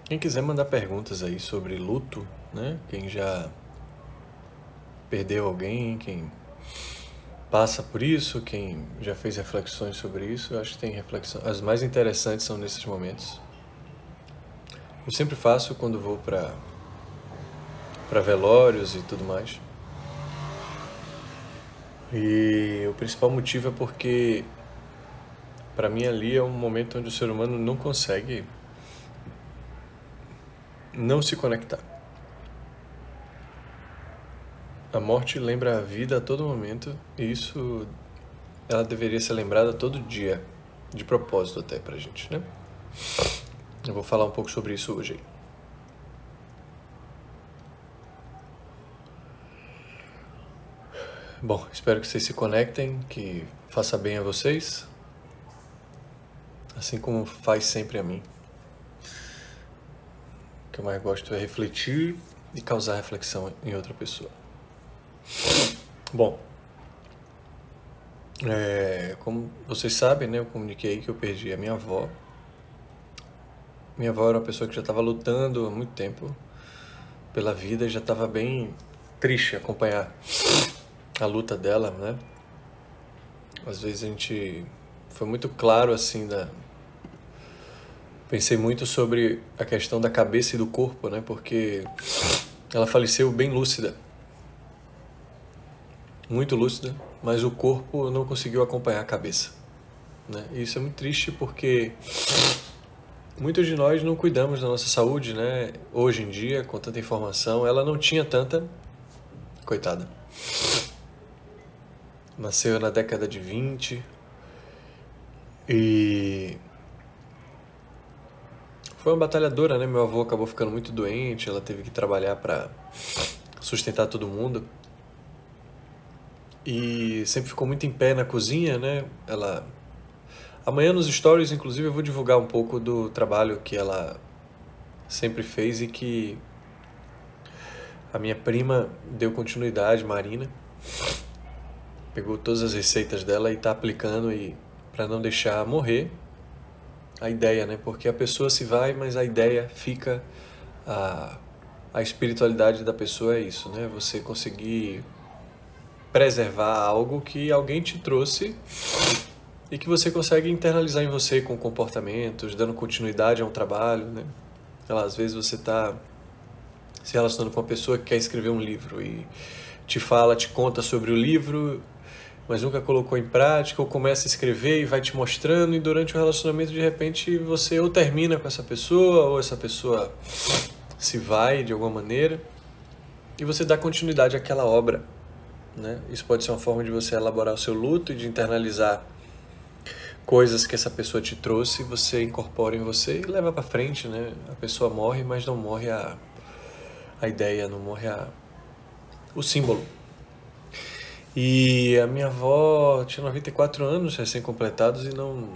Quem quiser mandar perguntas aí sobre luto, né? Quem já perdeu alguém, quem passa por isso, quem já fez reflexões sobre isso, eu acho que tem reflexões. As mais interessantes são nesses momentos. Eu sempre faço quando vou para velórios e tudo mais. E o principal motivo é porque para mim ali é um momento onde o ser humano não consegue não se conectar. A morte lembra a vida a todo momento e isso ela deveria ser lembrada todo dia, de propósito até pra gente, né? Eu vou falar um pouco sobre isso hoje aí. Bom, espero que vocês se conectem, que faça bem a vocês, assim como faz sempre a mim. O que eu mais gosto é refletir e causar reflexão em outra pessoa. Bom, como vocês sabem, né, eu comuniquei que eu perdi a minha avó. Minha avó era uma pessoa que já estava lutando há muito tempo pela vida e já estava bem triste acompanhar a luta dela, né? Às vezes a gente foi muito claro assim pensei muito sobre a questão da cabeça e do corpo, né? Porque ela faleceu bem lúcida, muito lúcida, mas o corpo não conseguiu acompanhar a cabeça, né? E isso é muito triste porque muitos de nós não cuidamos da nossa saúde, né? Hoje em dia, com tanta informação, ela não tinha tanta, coitada. Nasceu na década de 20 e foi uma batalhadora, né? Meu avô acabou ficando muito doente, ela teve que trabalhar para sustentar todo mundo. E sempre ficou muito em pé na cozinha, né? Amanhã nos stories, inclusive, eu vou divulgar um pouco do trabalho que ela sempre fez e que a minha prima deu continuidade, Marina. Pegou todas as receitas dela e está aplicando e para não deixar morrer a ideia, né? Porque a pessoa se vai, mas a ideia fica. A espiritualidade da pessoa é isso, né? Você conseguir preservar algo que alguém te trouxe e que você consegue internalizar em você com comportamentos, dando continuidade a um trabalho, né? Às vezes você está se relacionando com uma pessoa que quer escrever um livro e te conta sobre o livro, mas nunca colocou em prática, ou começa a escrever e vai te mostrando, e durante o relacionamento, de repente, você ou termina com essa pessoa, ou essa pessoa se vai de alguma maneira, e você dá continuidade àquela obra, né? Isso pode ser uma forma de você elaborar o seu luto e de internalizar coisas que essa pessoa te trouxe, você incorpora em você e leva para frente, né? A pessoa morre, mas não morre a ideia, não morre o símbolo. E a minha avó tinha 94 anos recém-completados e não...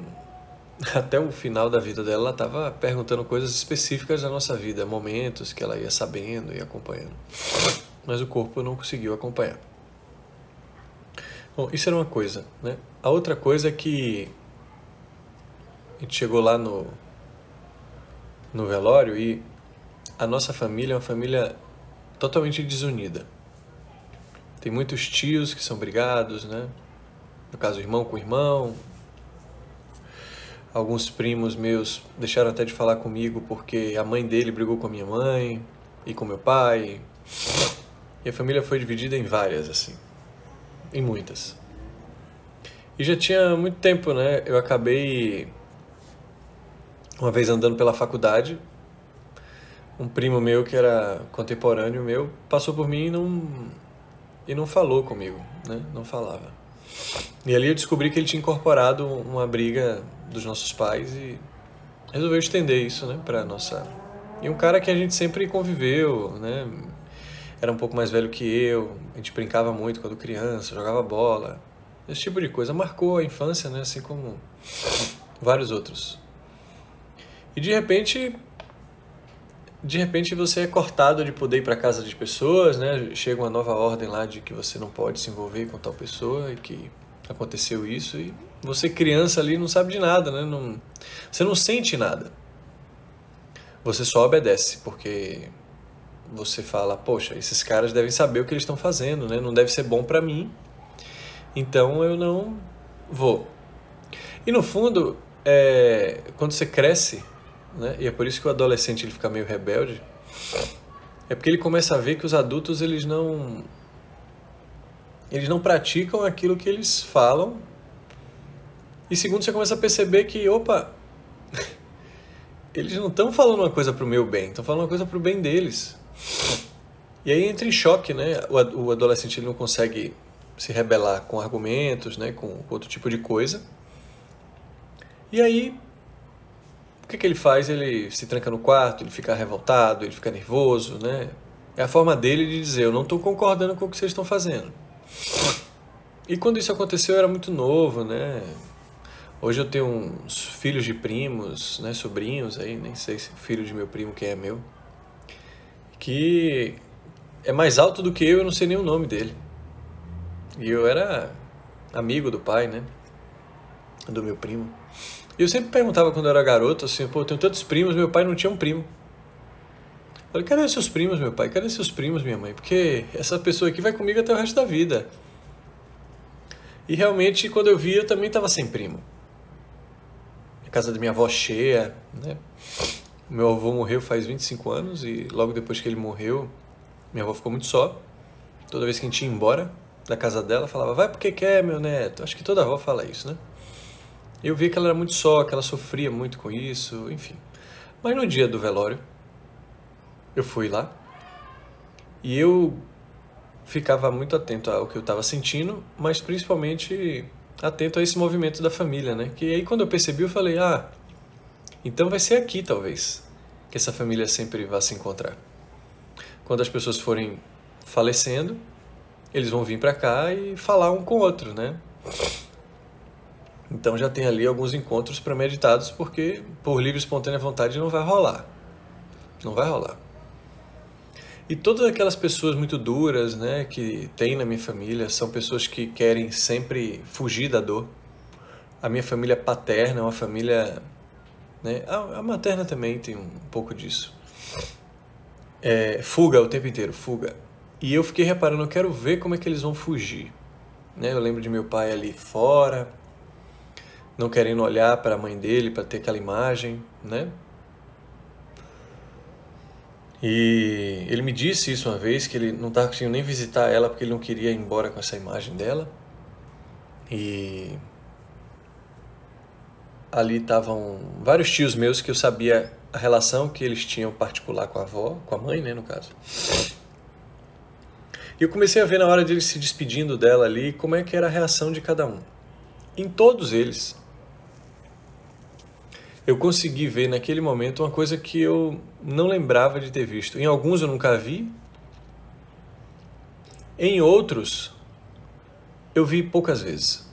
Até o final da vida dela, ela estava perguntando coisas específicas da nossa vida, momentos que ela ia sabendo e acompanhando. Mas o corpo não conseguiu acompanhar. Bom, isso era uma coisa, né? A outra coisa é que a gente chegou lá no velório e a nossa família é uma família totalmente desunida. Tem muitos tios que são brigados, né? No caso, irmão com irmão. Alguns primos meus deixaram até de falar comigo porque a mãe dele brigou com a minha mãe e com meu pai. E a família foi dividida em várias, assim. Em muitas. E já tinha muito tempo, né? Eu acabei uma vez andando pela faculdade. Um primo meu que era contemporâneo meu passou por mim e não falou comigo, né? Não falava. E ali eu descobri que ele tinha incorporado uma briga dos nossos pais e resolveu estender isso, né, pra nossa... E um cara que a gente sempre conviveu, né? Era um pouco mais velho que eu, a gente brincava muito quando criança, jogava bola. Esse tipo de coisa marcou a infância, né, assim como vários outros. E de repente você é cortado de poder ir para casa de pessoas, né? Chega uma nova ordem lá de que você não pode se envolver com tal pessoa e que aconteceu isso e você criança ali não sabe de nada, né? Você não sente nada. você só obedece, porque você fala, poxa, esses caras devem saber o que eles estão fazendo, né? Não deve ser bom pra mim, então eu não vou. E no fundo, quando você cresce, né? E é por isso que o adolescente ele fica meio rebelde, é porque ele começa a ver que os adultos eles não praticam aquilo que eles falam. E segundo, você começa a perceber que, opa, eles não estão falando uma coisa pro meu bem, estão falando uma coisa pro bem deles. E aí entra em choque, né? O adolescente ele não consegue se rebelar com argumentos, né? Com outro tipo de coisa. E aí, o que ele faz? Ele se tranca no quarto, ele fica revoltado, ele fica nervoso, né? É a forma dele de dizer, eu não estou concordando com o que vocês estão fazendo. E quando isso aconteceu, eu era muito novo, né? Hoje eu tenho uns filhos de primos, né? Sobrinhos aí, nem sei se filho de meu primo quem é meu, que é mais alto do que eu não sei nem o nome dele. E eu era amigo do pai, né? Do meu primo. E eu sempre perguntava quando eu era garoto, assim, pô, eu tenho tantos primos, meu pai não tinha um primo. Eu falei, cadê seus primos, meu pai? Cadê seus primos, minha mãe? Porque essa pessoa aqui vai comigo até o resto da vida. E realmente, quando eu vi, eu também estava sem primo. A casa da minha avó cheia, né? Meu avô morreu faz 25 anos e logo depois que ele morreu, minha avó ficou muito só. Toda vez que a gente ia embora da casa dela, falava, vai porque quer, meu neto. Acho que toda avó fala isso, né? Eu vi que ela era muito só, que ela sofria muito com isso, enfim. Mas no dia do velório, eu fui lá e eu ficava muito atento ao que eu estava sentindo, mas principalmente atento a esse movimento da família, né? Que aí quando eu percebi, eu falei, então vai ser aqui talvez que essa família sempre vá se encontrar. Quando as pessoas forem falecendo, eles vão vir para cá e falar um com o outro, né? Então já tem ali alguns encontros premeditados, porque por livre e espontânea vontade não vai rolar. Não vai rolar. E todas aquelas pessoas muito duras, né, que tem na minha família, são pessoas que querem sempre fugir da dor. A minha família paterna é uma família, né, a materna também tem um pouco disso. Fuga o tempo inteiro, fuga. E eu fiquei reparando, eu quero ver como é que eles vão fugir. Né? Eu lembro de meu pai ali fora, não querendo olhar para a mãe dele, para ter aquela imagem, né? E ele me disse isso uma vez, que ele não estava conseguindo nem visitar ela porque ele não queria ir embora com essa imagem dela. E ali estavam vários tios meus que eu sabia a relação que eles tinham particular com a avó, com a mãe, né, no caso. E eu comecei a ver na hora de eles se despedindo dela ali, como é que era a reação de cada um. Em todos eles, eu consegui ver naquele momento uma coisa que eu não lembrava de ter visto. Em alguns eu nunca vi, em outros eu vi poucas vezes.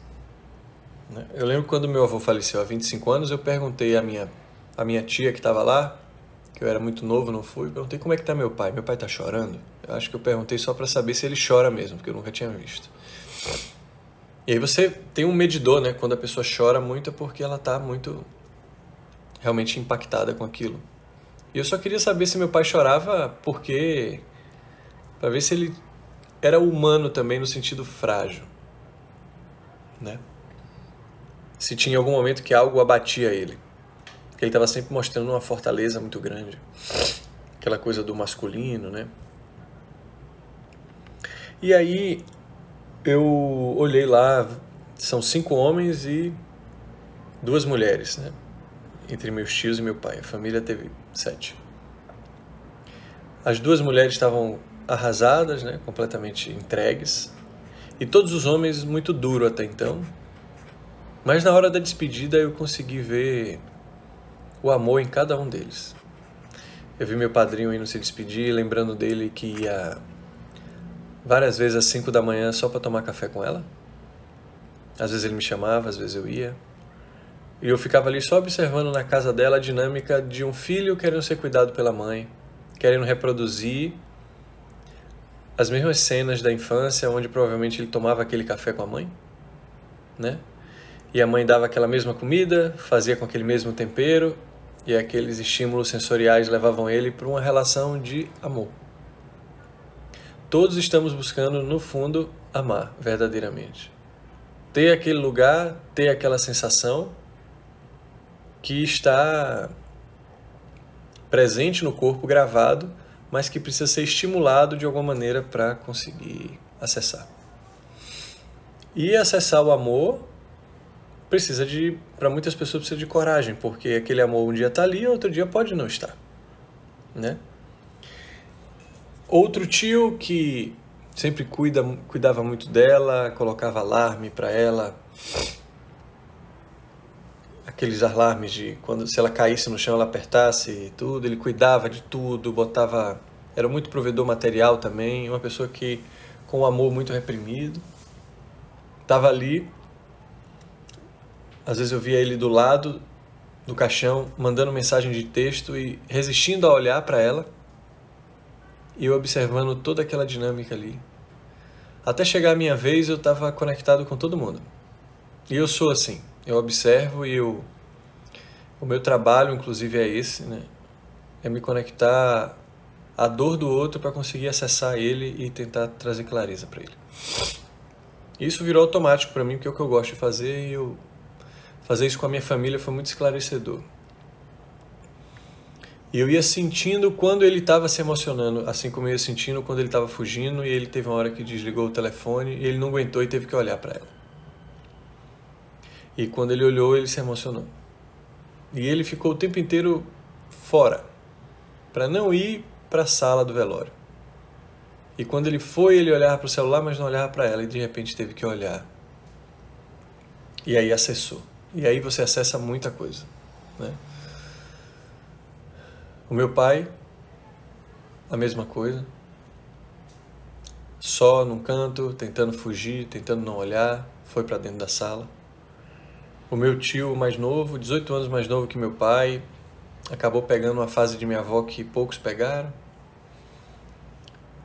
Eu lembro quando meu avô faleceu há 25 anos, eu perguntei à minha tia que estava lá, que eu era muito novo, não fui, perguntei como é que está meu pai. Meu pai está chorando? Eu acho que eu perguntei só para saber se ele chora mesmo, porque eu nunca tinha visto. E aí você tem um medidor, né? Quando a pessoa chora muito é porque ela está muito realmente impactada com aquilo. E eu só queria saber se meu pai chorava porque para ver se ele era humano também no sentido frágil, né? Se tinha algum momento que algo abatia ele. Ele estava sempre mostrando uma fortaleza muito grande. Aquela coisa do masculino, né? E aí eu olhei lá, são 5 homens e 2 mulheres, né? Entre meus tios e meu pai. A família teve 7. As 2 mulheres estavam arrasadas, né? Completamente entregues. E todos os homens muito duros até então. Mas na hora da despedida eu consegui ver o amor em cada um deles. Eu vi meu padrinho indo se despedir, lembrando dele que ia várias vezes às 5 da manhã só para tomar café com ela. Às vezes ele me chamava, às vezes eu ia. E eu ficava ali só observando na casa dela a dinâmica de um filho querendo ser cuidado pela mãe, querendo reproduzir as mesmas cenas da infância, onde provavelmente ele tomava aquele café com a mãe, né? E a mãe dava aquela mesma comida, fazia com aquele mesmo tempero, e aqueles estímulos sensoriais levavam ele para uma relação de amor. Todos estamos buscando, no fundo, amar verdadeiramente. Ter aquele lugar, ter aquela sensação que está presente no corpo, gravado, mas que precisa ser estimulado de alguma maneira para conseguir acessar. E acessar o amor para muitas pessoas precisa de coragem, porque aquele amor um dia está ali, outro dia pode não estar, né? Outro tio que sempre cuidava muito dela, colocava alarme para ela, aqueles alarmes de quando se ela caísse no chão ela apertasse e tudo, ele cuidava de tudo, era muito provedor material também, uma pessoa que com um amor muito reprimido, estava ali. Às vezes eu via ele do lado do caixão, mandando mensagem de texto e resistindo a olhar para ela, e eu observando toda aquela dinâmica ali. Até chegar a minha vez, eu estava conectado com todo mundo. E eu sou assim, eu observo e o meu trabalho, inclusive, é esse, né? É me conectar à dor do outro para conseguir acessar ele e tentar trazer clareza para ele. Isso virou automático para mim, porque é o que eu gosto de fazer, e fazer isso com a minha família foi muito esclarecedor. E eu ia sentindo quando ele estava se emocionando, assim como eu ia sentindo quando ele estava fugindo, e ele teve uma hora que desligou o telefone e ele não aguentou e teve que olhar para ela. E quando ele olhou, ele se emocionou. E ele ficou o tempo inteiro fora, para não ir para a sala do velório. E quando ele foi, ele olhava para o celular, mas não olhava para ela, e de repente teve que olhar. E aí acessou. E aí você acessa muita coisa, né? O meu pai, a mesma coisa. Só num canto, tentando fugir, tentando não olhar, foi para dentro da sala. O meu tio mais novo, 18 anos mais novo que meu pai, acabou pegando uma fase de minha avó que poucos pegaram.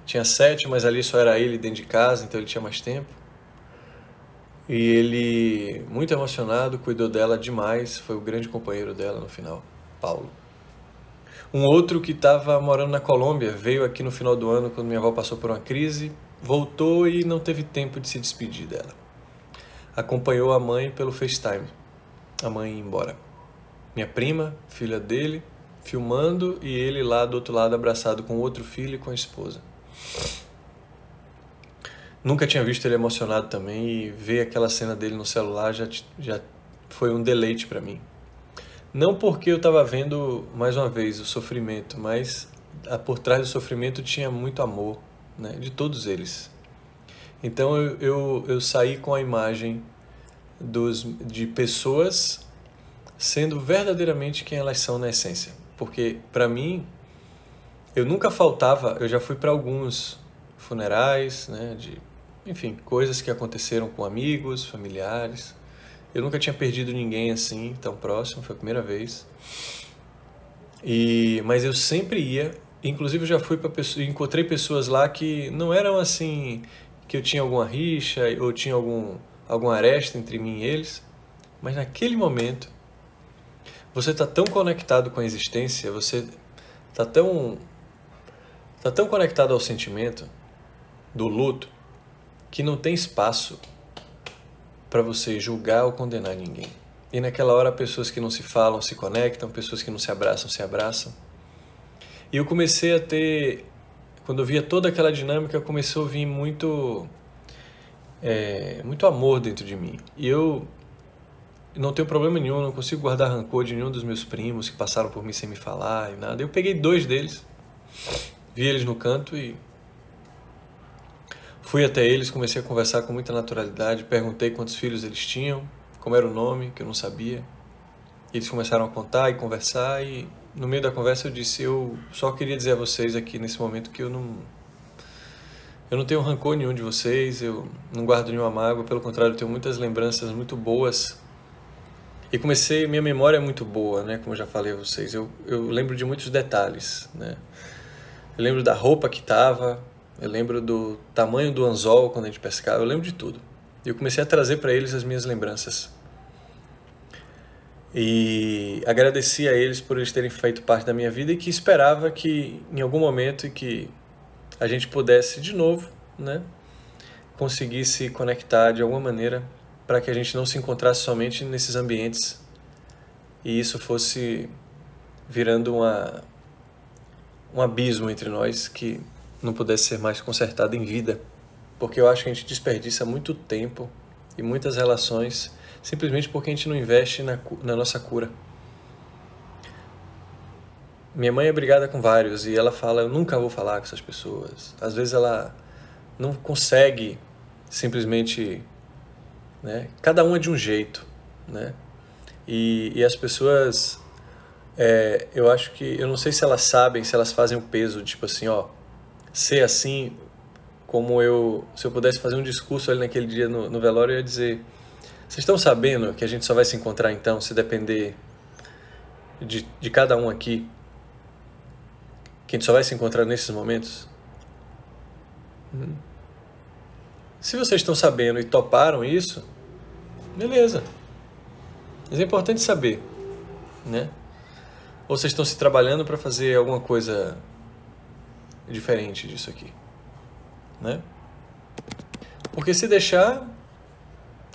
Tinha 7, mas ali só era ele dentro de casa, então ele tinha mais tempo. E ele, muito emocionado, cuidou dela demais, foi o grande companheiro dela no final, Paulo. Um outro que estava morando na Colômbia, veio aqui no final do ano, quando minha avó passou por uma crise, voltou e não teve tempo de se despedir dela. Acompanhou a mãe pelo FaceTime, a mãe ia embora. Minha prima, filha dele, filmando, e ele lá do outro lado abraçado com outro filho e com a esposa. Nunca tinha visto ele emocionado também, e ver aquela cena dele no celular já foi um deleite para mim. Não porque eu estava vendo, mais uma vez, o sofrimento, mas por trás do sofrimento tinha muito amor, né, de todos eles. Então eu saí com a imagem de pessoas sendo verdadeiramente quem elas são na essência. Porque, para mim, eu nunca faltava, eu já fui para alguns funerais, né, enfim, coisas que aconteceram com amigos, familiares. Eu nunca tinha perdido ninguém assim, tão próximo, foi a primeira vez. Mas eu sempre ia, inclusive eu já fui encontrei pessoas lá que não eram assim, que eu tinha alguma rixa ou tinha alguma aresta entre mim e eles, mas naquele momento você está tão conectado com a existência, você está tão conectado ao sentimento do luto que não tem espaço para você julgar ou condenar ninguém. E naquela hora, pessoas que não se falam se conectam, pessoas que não se abraçam. E eu comecei a ter, quando eu via toda aquela dinâmica, começou a vir muito amor dentro de mim. E eu não tenho problema nenhum, não consigo guardar rancor de nenhum dos meus primos que passaram por mim sem me falar e nada. Eu peguei 2 deles, vi eles no canto e fui até eles, comecei a conversar com muita naturalidade, perguntei quantos filhos eles tinham, como era o nome, que eu não sabia. Eles começaram a contar e conversar, e no meio da conversa eu disse, eu só queria dizer a vocês aqui nesse momento que eu não tenho rancor nenhum de vocês, eu não guardo nenhuma mágoa, pelo contrário, eu tenho muitas lembranças muito boas. E minha memória é muito boa, né, como eu já falei a vocês, eu lembro de muitos detalhes, né. Eu lembro da roupa que estava, eu lembro do tamanho do anzol quando a gente pescava, eu lembro de tudo. E eu comecei a trazer para eles as minhas lembranças. E agradeci a eles por eles terem feito parte da minha vida e que esperava que em algum momento que a gente pudesse de novo, né, conseguir se conectar de alguma maneira para que a gente não se encontrasse somente nesses ambientes e isso fosse virando um abismo entre nós que não pudesse ser mais consertado em vida, porque eu acho que a gente desperdiça muito tempo e muitas relações simplesmente porque a gente não investe na nossa cura. Minha mãe é brigada com vários e ela fala, eu nunca vou falar com essas pessoas. Às vezes ela não consegue simplesmente, né? Cada um é de um jeito, né? E as pessoas, eu acho que, eu não sei se elas sabem, se elas fazem o peso, tipo assim, ó, ser assim, como se eu pudesse fazer um discurso ali naquele dia no velório, eu ia dizer, vocês estão sabendo que a gente só vai se encontrar então, se depender de cada um aqui, que a gente só vai se encontrar nesses momentos? Se vocês estão sabendo e toparam isso, beleza. Mas é importante saber, né? Ou vocês estão se trabalhando para fazer alguma coisa diferente disso aqui, né? Porque se deixar,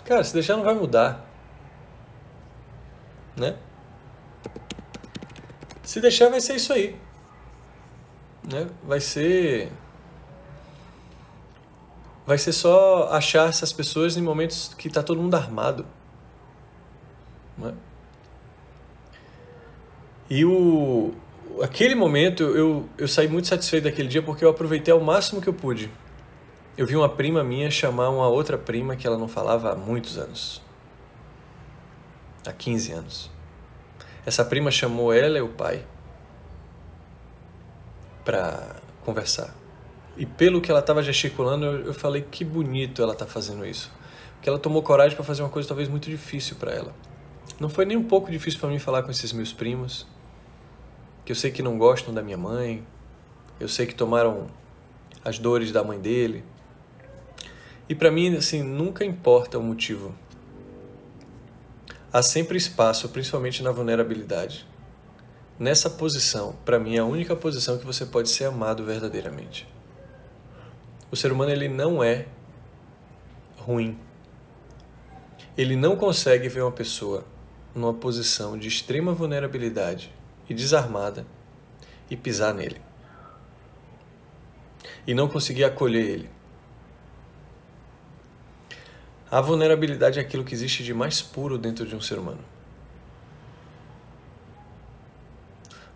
cara, se deixar não vai mudar, né? Se deixar vai ser isso aí, né? Vai ser só achar essas pessoas em momentos que tá todo mundo armado, né? E aquele momento eu saí muito satisfeito daquele dia porque eu aproveitei ao máximo que eu pude. Eu vi uma prima minha chamar uma outra prima que ela não falava há muitos anos. Há 15 anos. Essa prima chamou ela e o pai para conversar. E pelo que ela estava gesticulando, eu falei que bonito ela tá fazendo isso. Porque ela tomou coragem para fazer uma coisa talvez muito difícil para ela. Não foi nem um pouco difícil para mim falar com esses meus primos, que eu sei que não gostam da minha mãe, eu sei que tomaram as dores da mãe dele. E para mim, assim, nunca importa o motivo. Há sempre espaço, principalmente na vulnerabilidade. Nessa posição, para mim, é a única posição que você pode ser amado verdadeiramente. O ser humano, ele não é ruim. Ele não consegue ver uma pessoa numa posição de extrema vulnerabilidade e desarmada e pisar nele. E não conseguir acolher ele. A vulnerabilidade é aquilo que existe de mais puro dentro de um ser humano.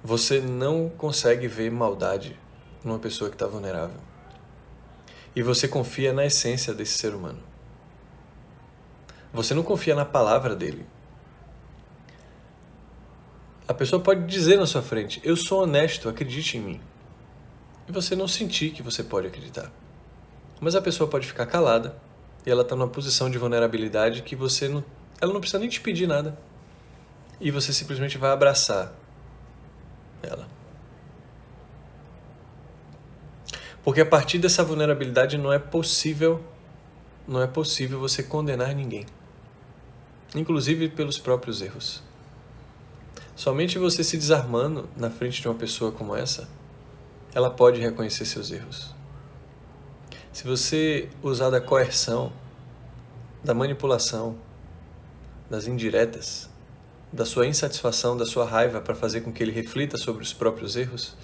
Você não consegue ver maldade numa pessoa que está vulnerável. E você confia na essência desse ser humano. Você não confia na palavra dele. A pessoa pode dizer na sua frente, eu sou honesto, acredite em mim. E você não sentir que você pode acreditar. Mas a pessoa pode ficar calada e ela está numa posição de vulnerabilidade que ela não precisa nem te pedir nada. E você simplesmente vai abraçar ela. Porque a partir dessa vulnerabilidade não é possível você condenar ninguém. Inclusive pelos próprios erros. Somente você se desarmando na frente de uma pessoa como essa, ela pode reconhecer seus erros. Se você usar da coerção, da manipulação, das indiretas, da sua insatisfação, da sua raiva para fazer com que ele reflita sobre os próprios erros,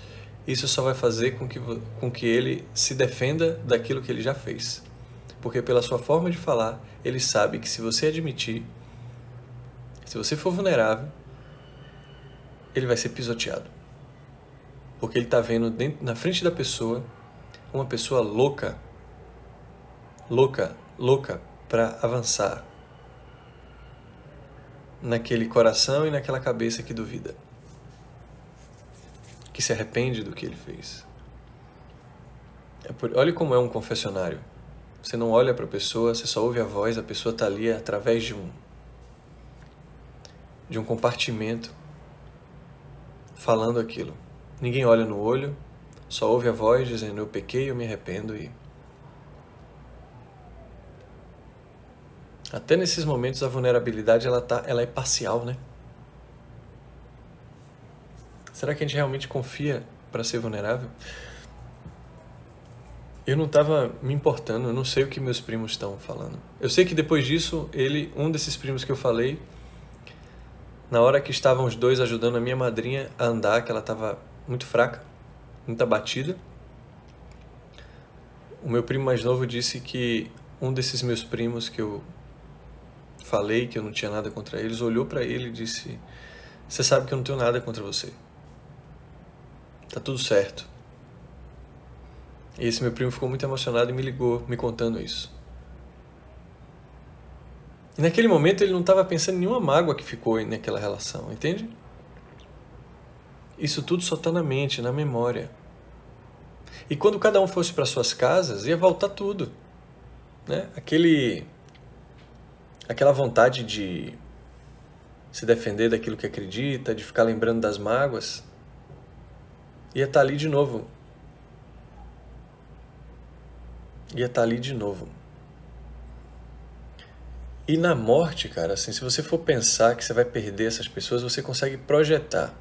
isso só vai fazer com que ele se defenda daquilo que ele já fez. Porque pela sua forma de falar, ele sabe que se você admitir, se você for vulnerável, ele vai ser pisoteado. Porque ele está vendo na frente da pessoa uma pessoa louca para avançar naquele coração e naquela cabeça que duvida, que se arrepende do que ele fez. Olha como é um confessionário. Você não olha para a pessoa, você só ouve a voz, a pessoa está ali através de um compartimento falando aquilo. Ninguém olha no olho, só ouve a voz dizendo eu pequei, eu me arrependo e... Até nesses momentos a vulnerabilidade ela é parcial, né? Será que a gente realmente confia para ser vulnerável? Eu não estava me importando, eu não sei o que meus primos estão falando. Eu sei que depois disso, um desses primos que eu falei, na hora que estavam os dois ajudando a minha madrinha a andar, que ela estava muito fraca, muito abatida, o meu primo mais novo disse que um desses meus primos que eu falei que eu não tinha nada contra eles, olhou para ele e disse: "Você sabe que eu não tenho nada contra você. Tá tudo certo." E esse meu primo ficou muito emocionado e me ligou, me contando isso. E naquele momento ele não estava pensando em nenhuma mágoa que ficou naquela relação, entende? Isso tudo só está na mente, na memória. E quando cada um fosse para suas casas, ia voltar tudo, né? Aquela vontade de se defender daquilo que acredita, de ficar lembrando das mágoas, ia estar ali de novo. Ia estar ali de novo. E na morte, cara, assim, se você for pensar que você vai perder essas pessoas, você consegue projetar.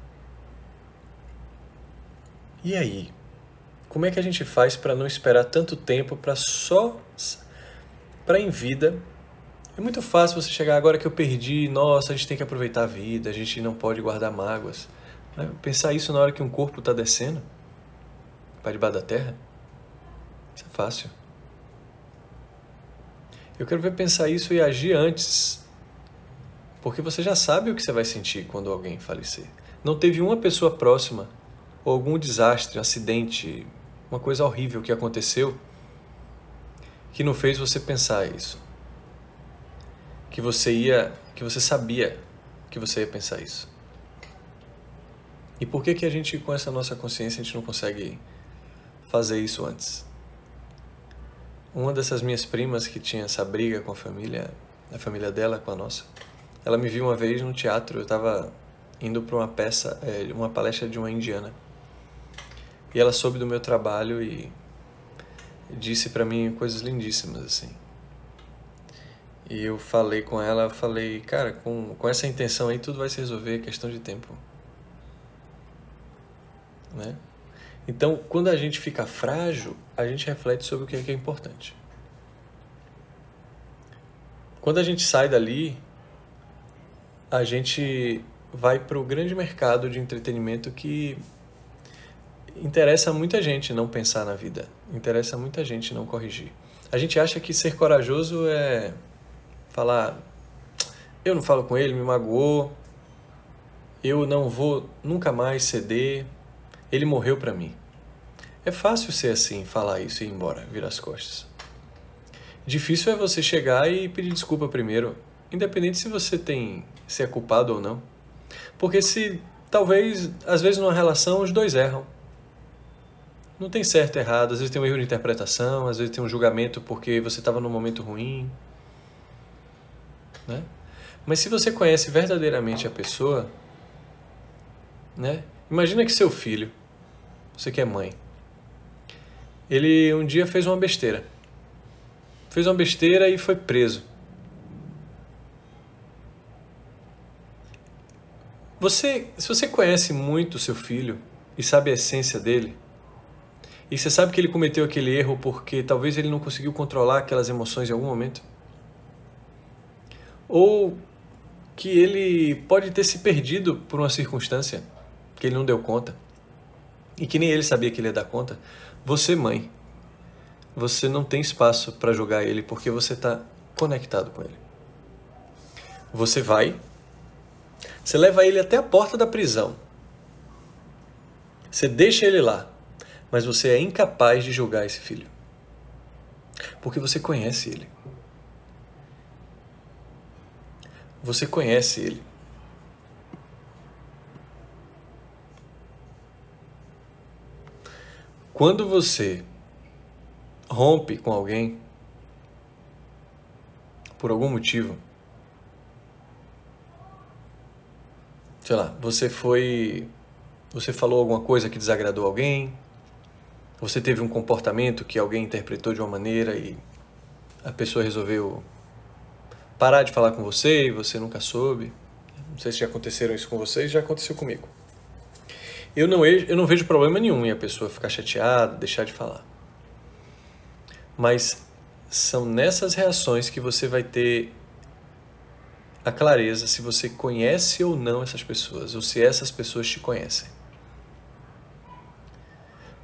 E aí? Como é que a gente faz para não esperar tanto tempo para em vida? É muito fácil você chegar agora que eu perdi, nossa, a gente tem que aproveitar a vida, a gente não pode guardar mágoas. Pensar isso na hora que um corpo está descendo para debaixo da terra, isso é fácil. Eu quero ver pensar isso e agir antes, porque você já sabe o que você vai sentir quando alguém falecer. Não teve uma pessoa próxima, ou algum desastre, acidente, uma coisa horrível que aconteceu, que não fez você pensar isso. Que você sabia que você ia pensar isso. E por que a gente, com essa nossa consciência, a gente não consegue fazer isso antes? Uma dessas minhas primas que tinha essa briga com a família dela com a nossa, ela me viu uma vez no teatro, eu estava indo para uma palestra de uma indiana. E ela soube do meu trabalho e disse para mim coisas lindíssimas, assim. E eu falei com ela, cara, com essa intenção aí tudo vai se resolver, é questão de tempo. Né? Então, quando a gente fica frágil, a gente reflete sobre o que é importante. Quando a gente sai dali, a gente vai para o grande mercado de entretenimento que interessa a muita gente não pensar na vida, interessa a muita gente não corrigir. A gente acha que ser corajoso é falar: eu não falo com ele, me magoou, eu não vou nunca mais ceder, ele morreu pra mim. É fácil ser assim, falar isso e ir embora, virar as costas. Difícil é você chegar e pedir desculpa primeiro, independente se é culpado ou não. Porque talvez, às vezes numa relação, os dois erram. Não tem certo e errado, às vezes tem um erro de interpretação, às vezes tem um julgamento porque você estava num momento ruim. Né? Mas se você conhece verdadeiramente a pessoa, né? Imagina que seu filho, você que é mãe, ele um dia fez uma besteira. Fez uma besteira e foi preso. Se você conhece muito o seu filho e sabe a essência dele, e você sabe que ele cometeu aquele erro porque talvez ele não conseguiu controlar aquelas emoções em algum momento, ou que ele pode ter se perdido por uma circunstância que ele não deu conta, e que nem ele sabia que ele ia dar conta, você, mãe, você não tem espaço para jogar ele porque você está conectado com ele. Você leva ele até a porta da prisão. Você deixa ele lá, mas você é incapaz de julgar esse filho. Porque você conhece ele. Você conhece ele. Quando você rompe com alguém, por algum motivo, sei lá, você falou alguma coisa que desagradou alguém, você teve um comportamento que alguém interpretou de uma maneira e a pessoa resolveu parar de falar com você e você nunca soube. Não sei se já aconteceram isso com vocês, já aconteceu comigo. Eu não vejo problema nenhum em a pessoa ficar chateada, deixar de falar. Mas são nessas reações que você vai ter a clareza se você conhece ou não essas pessoas, ou se essas pessoas te conhecem.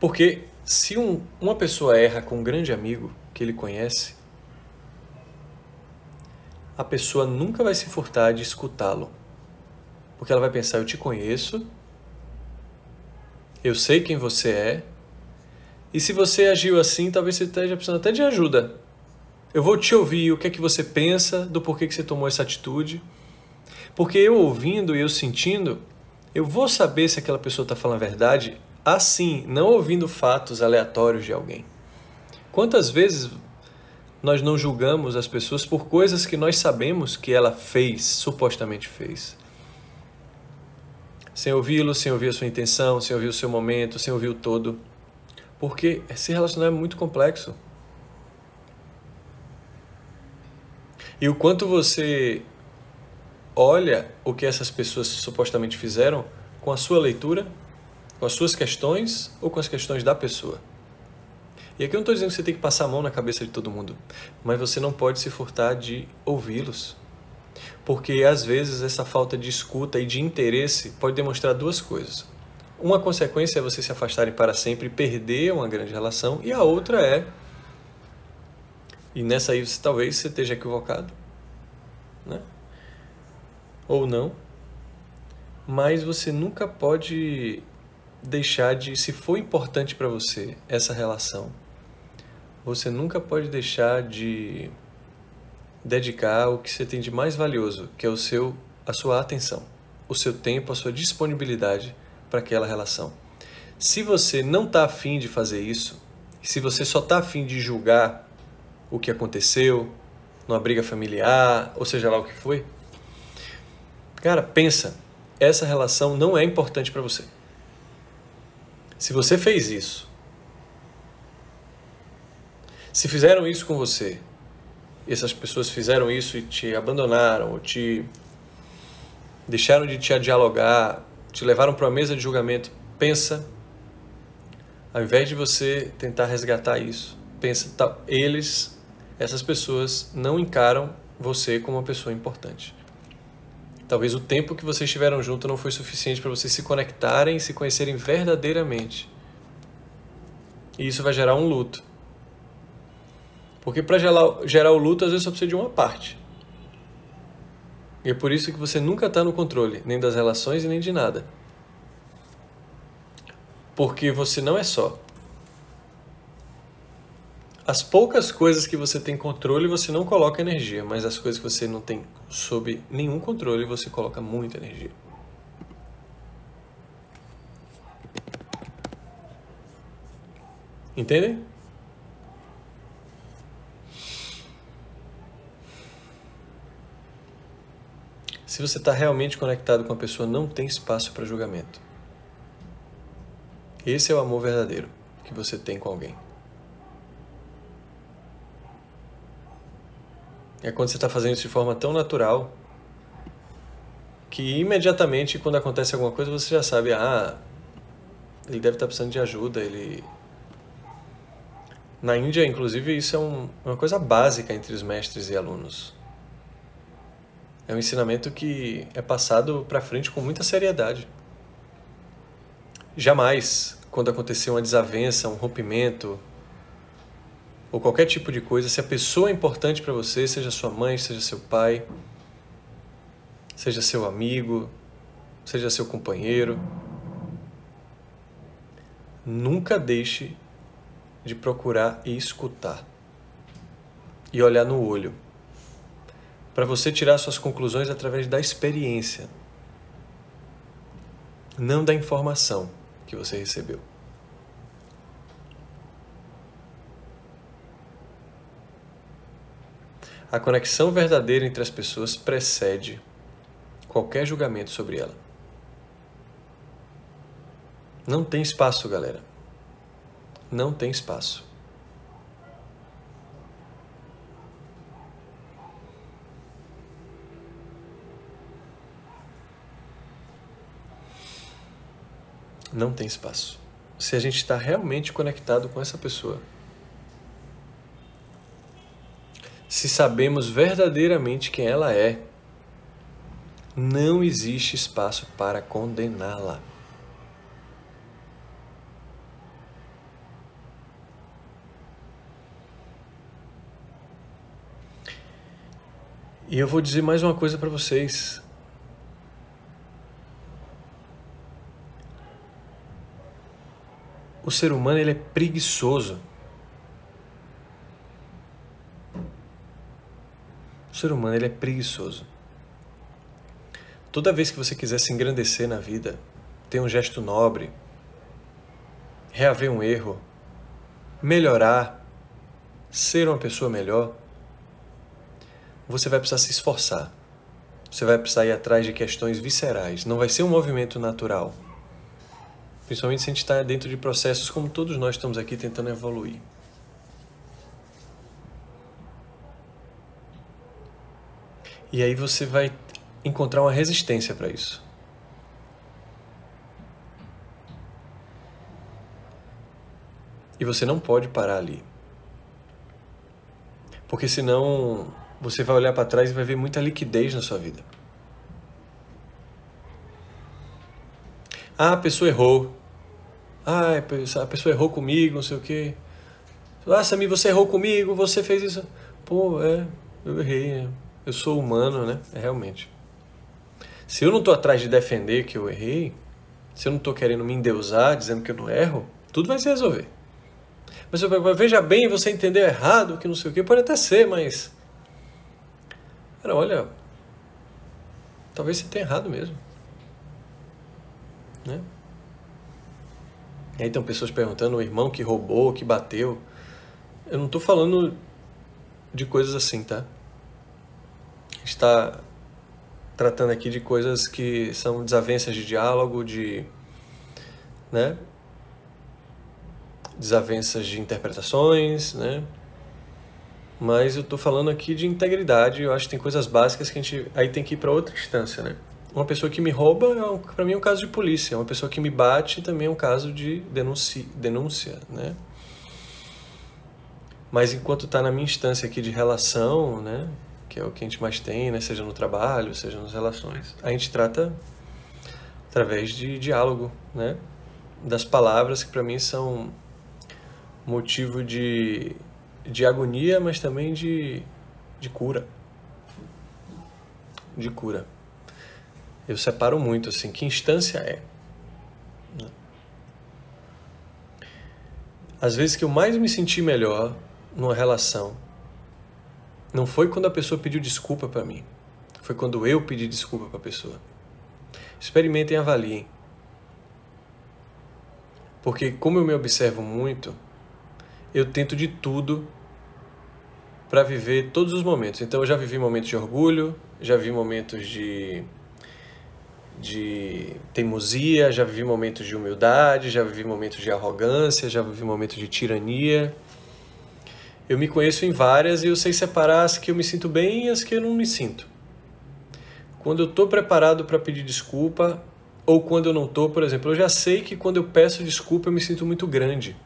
Porque se uma pessoa erra com um grande amigo que ele conhece, a pessoa nunca vai se furtar de escutá-lo. Porque ela vai pensar, eu te conheço, eu sei quem você é, e se você agiu assim, talvez você esteja precisando até de ajuda. Eu vou te ouvir o que é que você pensa, do porquê que você tomou essa atitude. Porque eu ouvindo e eu sentindo, eu vou saber se aquela pessoa está falando a verdade assim, não ouvindo fatos aleatórios de alguém. Quantas vezes nós não julgamos as pessoas por coisas que nós sabemos que ela fez, supostamente fez? Sem ouvi-lo, sem ouvir a sua intenção, sem ouvir o seu momento, sem ouvir o todo. Porque se relacionar é muito complexo. E o quanto você olha o que essas pessoas supostamente fizeram com a sua leitura, com as suas questões ou com as questões da pessoa. E aqui eu não estou dizendo que você tem que passar a mão na cabeça de todo mundo, mas você não pode se furtar de ouvi-los. Porque às vezes essa falta de escuta e de interesse pode demonstrar duas coisas. Uma consequência é você se afastarem para sempre e perder uma grande relação, e a outra é, e nessa aí talvez você esteja equivocado, né? Ou não, mas você nunca pode deixar de, se for importante para você essa relação, você nunca pode deixar de dedicar o que você tem de mais valioso, que é a sua atenção, o seu tempo, a sua disponibilidade para aquela relação. Se você não está afim de fazer isso, se você só está afim de julgar o que aconteceu, numa briga familiar, ou seja lá o que foi, cara, pensa, essa relação não é importante para você. Se você fez isso, se fizeram isso com você, essas pessoas fizeram isso e te abandonaram, ou te deixaram de te dialogar, te levaram para uma mesa de julgamento, pensa, ao invés de você tentar resgatar isso, pensa, essas pessoas não encaram você como uma pessoa importante. Talvez o tempo que vocês estiveram juntos não foi suficiente para vocês se conectarem e se conhecerem verdadeiramente. E isso vai gerar um luto. Porque para gerar o luto, às vezes só precisa de uma parte. E é por isso que você nunca está no controle, nem das relações e nem de nada. Porque você não é só. As poucas coisas que você tem controle, você não coloca energia, mas as coisas que você não tem sob nenhum controle, você coloca muita energia. Entendem? Se você está realmente conectado com a pessoa, não tem espaço para julgamento. Esse é o amor verdadeiro que você tem com alguém. É quando você está fazendo isso de forma tão natural que imediatamente quando acontece alguma coisa você já sabe, ele deve estar precisando de ajuda, Na Índia, inclusive, isso é uma coisa básica entre os mestres e alunos. É um ensinamento que é passado para frente com muita seriedade. Jamais, quando acontecer uma desavença, um rompimento, ou qualquer tipo de coisa, se a pessoa é importante para você, seja sua mãe, seja seu pai, seja seu amigo, seja seu companheiro, nunca deixe de procurar e escutar. E olhar no olho. Para você tirar suas conclusões através da experiência. Não da informação que você recebeu. A conexão verdadeira entre as pessoas precede qualquer julgamento sobre ela. Não tem espaço, galera. Não tem espaço. Não tem espaço. Se a gente está realmente conectado com essa pessoa, se sabemos verdadeiramente quem ela é, não existe espaço para condená-la. E eu vou dizer mais uma coisa para vocês. O ser humano, ele é preguiçoso. O ser humano, ele é preguiçoso. Toda vez que você quiser se engrandecer na vida, ter um gesto nobre, reaver um erro, melhorar, ser uma pessoa melhor, você vai precisar se esforçar. Você vai precisar ir atrás de questões viscerais. Não vai ser um movimento natural. Principalmente se a gente está dentro de processos como todos nós estamos aqui tentando evoluir. E aí você vai encontrar uma resistência para isso. E você não pode parar ali. Porque senão você vai olhar para trás e vai ver muita liquidez na sua vida. Ah, a pessoa errou. Ah, a pessoa errou comigo, não sei o quê. Ah, Samir, você errou comigo, você fez isso. Pô, eu errei. Eu sou humano, né? Realmente. Se eu não tô atrás de defender que eu errei, se eu não tô querendo me endeusar, dizendo que eu não erro, tudo vai se resolver. Mas veja bem, você entendeu errado, que não sei o quê. Pode até ser, mas... Cara, olha... Talvez você tenha errado mesmo. Né? E aí tem pessoas perguntando, o irmão que roubou, que bateu. Eu não tô falando de coisas assim, tá? A gente está tratando aqui de coisas que são desavenças de diálogo, né? Desavenças de interpretações, né? Mas eu tô falando aqui de integridade. Eu acho que tem coisas básicas que a gente aí tem que ir para outra instância, né? Uma pessoa que me rouba, para mim é um caso de polícia. Uma pessoa que me bate também é um caso de denúncia, né? Mas enquanto está na minha instância aqui de relação, né? Que é o que a gente mais tem, né? Seja no trabalho, seja nas relações, a gente trata através de diálogo, né? Das palavras que para mim são motivo de agonia, mas também de cura. De cura. Eu separo muito, assim, que instância é. Às vezes que eu mais me senti melhor numa relação não foi quando a pessoa pediu desculpa para mim. Foi quando eu pedi desculpa para a pessoa. Experimentem e avaliem. Porque como eu me observo muito, eu tento de tudo para viver todos os momentos. Então eu já vivi momentos de orgulho, já vi momentos de teimosia, já vivi momentos de humildade, já vivi momentos de arrogância, já vivi momentos de tirania. Eu me conheço em várias e eu sei separar as que eu me sinto bem e as que eu não me sinto. Quando eu estou preparado para pedir desculpa, ou quando eu não estou, por exemplo, eu já sei que quando eu peço desculpa eu me sinto muito grande.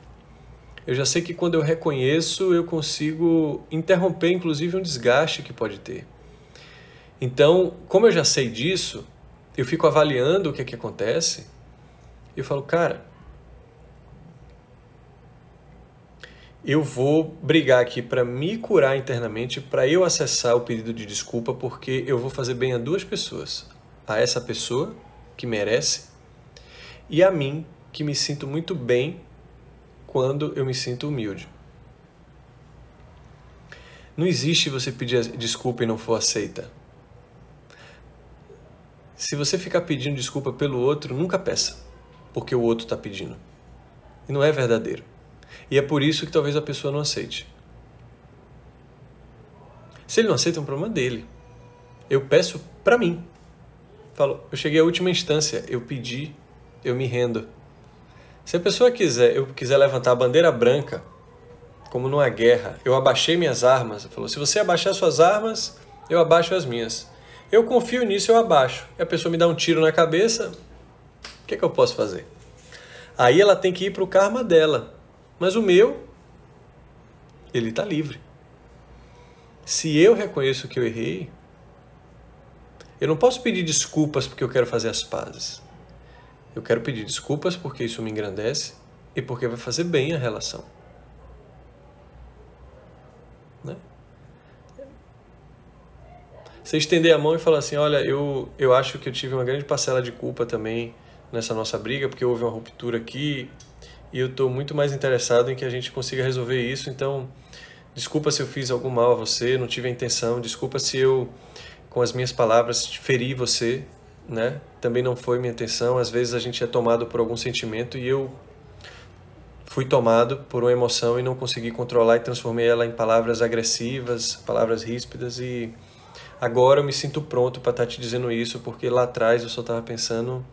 Eu já sei que quando eu reconheço eu consigo interromper inclusive um desgaste que pode ter. Então, como eu já sei disso, eu fico avaliando o que é que acontece e eu falo, cara, eu vou brigar aqui para me curar internamente, para eu acessar o pedido de desculpa, porque eu vou fazer bem a duas pessoas. A essa pessoa, que merece, e a mim, que me sinto muito bem quando eu me sinto humilde. Não existe você pedir desculpa e não for aceita. Se você ficar pedindo desculpa pelo outro, nunca peça, porque o outro está pedindo. E não é verdadeiro. E é por isso que talvez a pessoa não aceite. Se ele não aceita, é um problema dele. Eu peço para mim. Falo, eu cheguei à última instância, eu pedi, eu me rendo. Se a pessoa quiser levantar a bandeira branca, como numa guerra, eu abaixei minhas armas. Falou, se você abaixar suas armas, eu abaixo as minhas. Eu confio nisso, eu abaixo. E a pessoa me dá um tiro na cabeça, o que é que eu posso fazer? Aí ela tem que ir para o karma dela. Mas o meu, ele está livre. Se eu reconheço que eu errei, eu não posso pedir desculpas porque eu quero fazer as pazes. Eu quero pedir desculpas porque isso me engrandece e porque vai fazer bem a relação. Né? Você estender a mão e falar assim, olha, eu acho que eu tive uma grande parcela de culpa também nessa nossa briga, porque houve uma ruptura aqui e eu estou muito mais interessado em que a gente consiga resolver isso, então desculpa se eu fiz algum mal a você, não tive a intenção, desculpa se eu, com as minhas palavras, feri você, né? Também não foi minha intenção, às vezes a gente é tomado por algum sentimento e eu fui tomado por uma emoção e não consegui controlar e transformei ela em palavras agressivas, palavras ríspidas e agora eu me sinto pronto para estar te dizendo isso, porque lá atrás eu só estava pensando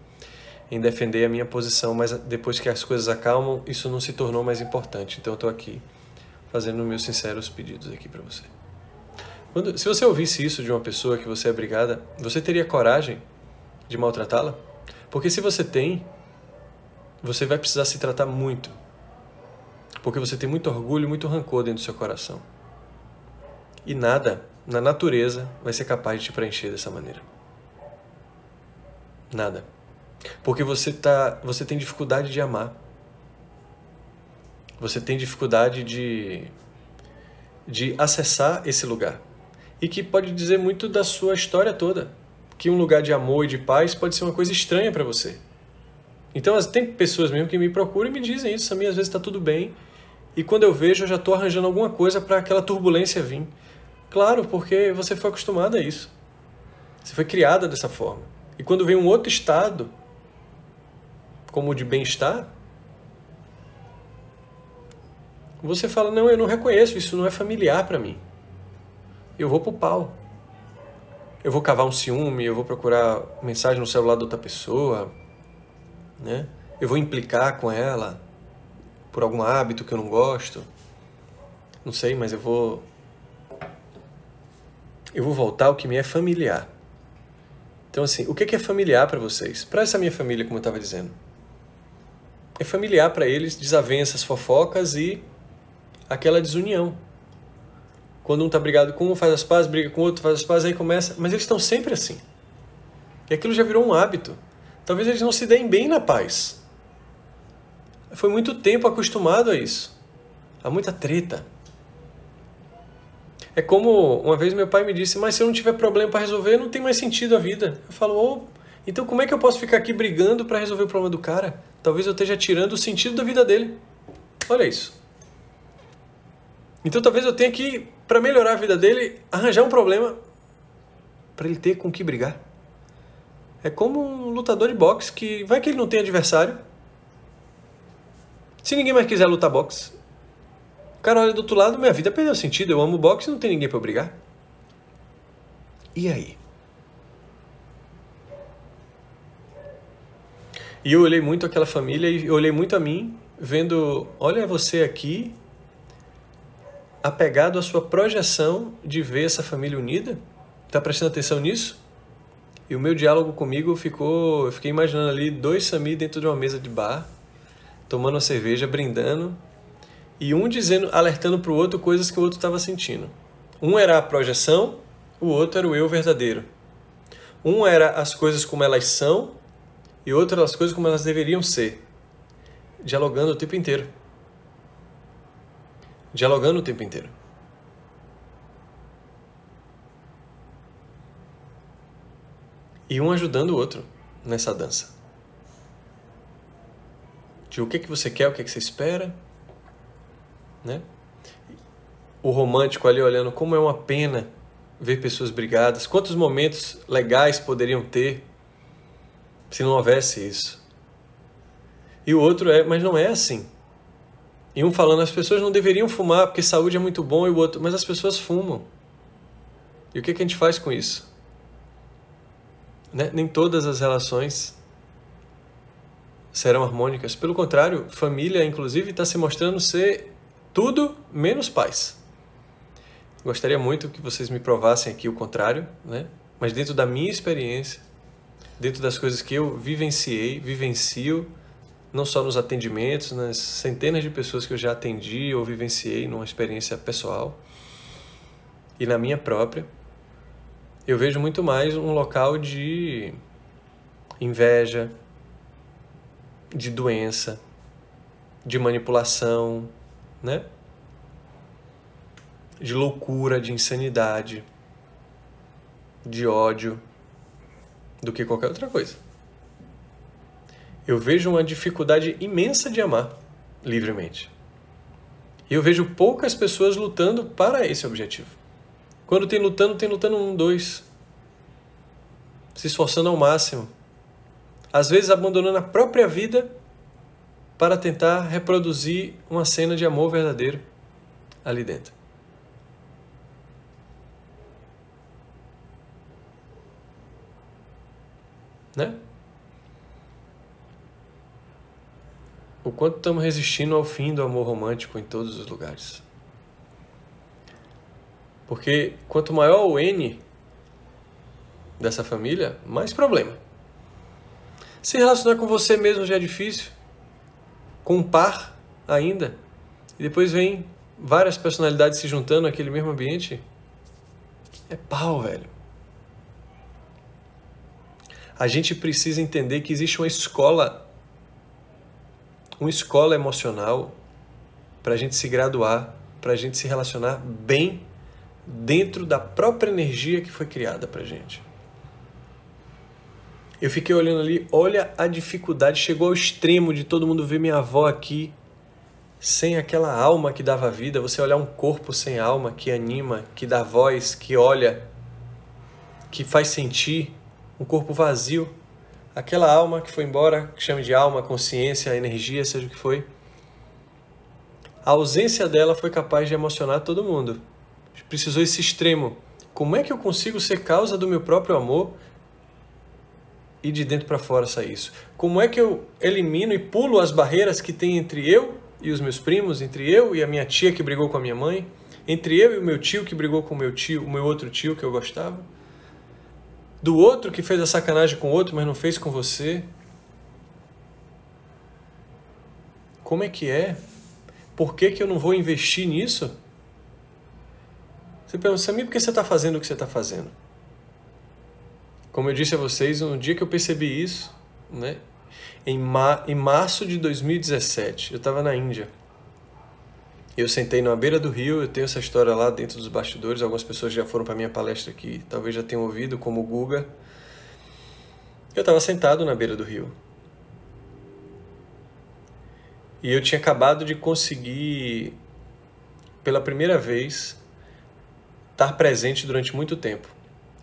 em defender a minha posição, mas depois que as coisas acalmam, isso não se tornou mais importante. Então eu estou aqui fazendo meus sinceros pedidos aqui para você. Se você ouvisse isso de uma pessoa que você é brigada, você teria coragem de maltratá-la? Porque se você tem, você vai precisar se tratar muito. Porque você tem muito orgulho e muito rancor dentro do seu coração. E nada na natureza vai ser capaz de te preencher dessa maneira. Nada. Porque você tem dificuldade de amar. Você tem dificuldade de acessar esse lugar. E que pode dizer muito da sua história toda. Que um lugar de amor e de paz pode ser uma coisa estranha para você. Então tem pessoas mesmo que me procuram e me dizem isso. A mim às vezes está tudo bem. E quando eu vejo, eu já estou arranjando alguma coisa para aquela turbulência vir. Claro, porque você foi acostumada a isso. Você foi criada dessa forma. E quando vem um outro estado, como o de bem-estar, você fala, não, eu não reconheço, isso não é familiar para mim. Eu vou pro pau. Eu vou cavar um ciúme, eu vou procurar mensagem no celular da outra pessoa, né? Eu vou implicar com ela por algum hábito que eu não gosto. Não sei, mas eu vou voltar ao que me é familiar. Então, assim, o que é familiar para vocês? Para essa minha família, como eu estava dizendo. É familiar para eles desavenças, fofocas e aquela desunião. Quando um está brigado com um, faz as pazes, briga com o outro, faz as pazes, aí começa... Mas eles estão sempre assim. E aquilo já virou um hábito. Talvez eles não se deem bem na paz. Foi muito tempo acostumado a isso. Há muita treta. É como uma vez meu pai me disse, mas se eu não tiver problema para resolver, não tem mais sentido a vida. Eu falo, então como é que eu posso ficar aqui brigando para resolver o problema do cara? Talvez eu esteja tirando o sentido da vida dele. Olha isso. Então talvez eu tenha que, para melhorar a vida dele, arranjar um problema para ele ter com o que brigar. É como um lutador de boxe que vai que ele não tem adversário. Se ninguém mais quiser lutar boxe, o cara olha do outro lado, minha vida perdeu sentido, eu amo boxe e não tem ninguém para brigar. E aí? E eu olhei muito aquela família e olhei muito a mim, vendo, olha você aqui, apegado à sua projeção de ver essa família unida. Tá prestando atenção nisso? E o meu diálogo comigo eu fiquei imaginando ali 2 Sami dentro de uma mesa de bar, tomando uma cerveja, brindando, e um dizendo, alertando para o outro coisas que o outro estava sentindo. Um era a projeção, o outro era o eu verdadeiro. Um era as coisas como elas são, e outro era as coisas como elas deveriam ser. Dialogando o tempo inteiro. Dialogando o tempo inteiro. E um ajudando o outro nessa dança. De o que você quer, o que você espera, né? O romântico ali olhando como é uma pena ver pessoas brigadas. Quantos momentos legais poderiam ter se não houvesse isso? E o outro mas não é assim. E um falando, as pessoas não deveriam fumar porque saúde é muito bom, e o outro, mas as pessoas fumam. E o que a gente faz com isso? Né? Nem todas as relações serão harmônicas. Pelo contrário, família, inclusive, está se mostrando ser tudo menos paz. Gostaria muito que vocês me provassem aqui o contrário, né? Mas dentro da minha experiência, dentro das coisas que eu vivencio, não só nos atendimentos, nas centenas de pessoas que eu já atendi ou vivenciei numa experiência pessoal e na minha própria, eu vejo muito mais um local de inveja, de doença, de manipulação, né? De loucura, de insanidade, de ódio, do que qualquer outra coisa. Eu vejo uma dificuldade imensa de amar livremente. E eu vejo poucas pessoas lutando para esse objetivo. Quando tem lutando 1, 2. Se esforçando ao máximo. Às vezes abandonando a própria vida para tentar reproduzir uma cena de amor verdadeiro ali dentro. Né? O quanto estamos resistindo ao fim do amor romântico em todos os lugares. Porque quanto maior o N dessa família, mais problema. Se relacionar com você mesmo já é difícil, com um par ainda, e depois vem várias personalidades se juntando naquele mesmo ambiente, é pau, velho. A gente precisa entender que existe uma escola emocional para a gente se graduar, para a gente se relacionar bem dentro da própria energia que foi criada para a gente. Eu fiquei olhando ali, olha a dificuldade, chegou ao extremo de todo mundo ver minha avó aqui, sem aquela alma que dava vida, você olhar um corpo sem alma, que anima, que dá voz, que olha, que faz sentir, um corpo vazio, aquela alma que foi embora, que chama de alma, consciência, energia, seja o que foi. A ausência dela foi capaz de emocionar todo mundo. Precisou esse extremo. Como é que eu consigo ser causa do meu próprio amor e de dentro para fora sair isso? Como é que eu elimino e pulo as barreiras que tem entre eu e os meus primos, entre eu e a minha tia que brigou com a minha mãe, entre eu e o meu tio que brigou com o meu tio, o meu outro tio que eu gostava, do outro que fez a sacanagem com o outro, mas não fez com você? Como é que é? Por que que eu não vou investir nisso? Você pergunta, Samir, por que você está fazendo o que você está fazendo? Como eu disse a vocês, no dia que eu percebi isso, né, em março de 2017, eu estava na Índia. Eu sentei na beira do rio, eu tenho essa história lá dentro dos bastidores, algumas pessoas já foram para minha palestra aqui, talvez já tenham ouvido, como o Guga. Eu estava sentado na beira do rio. E eu tinha acabado de conseguir, pela primeira vez, estar presente durante muito tempo.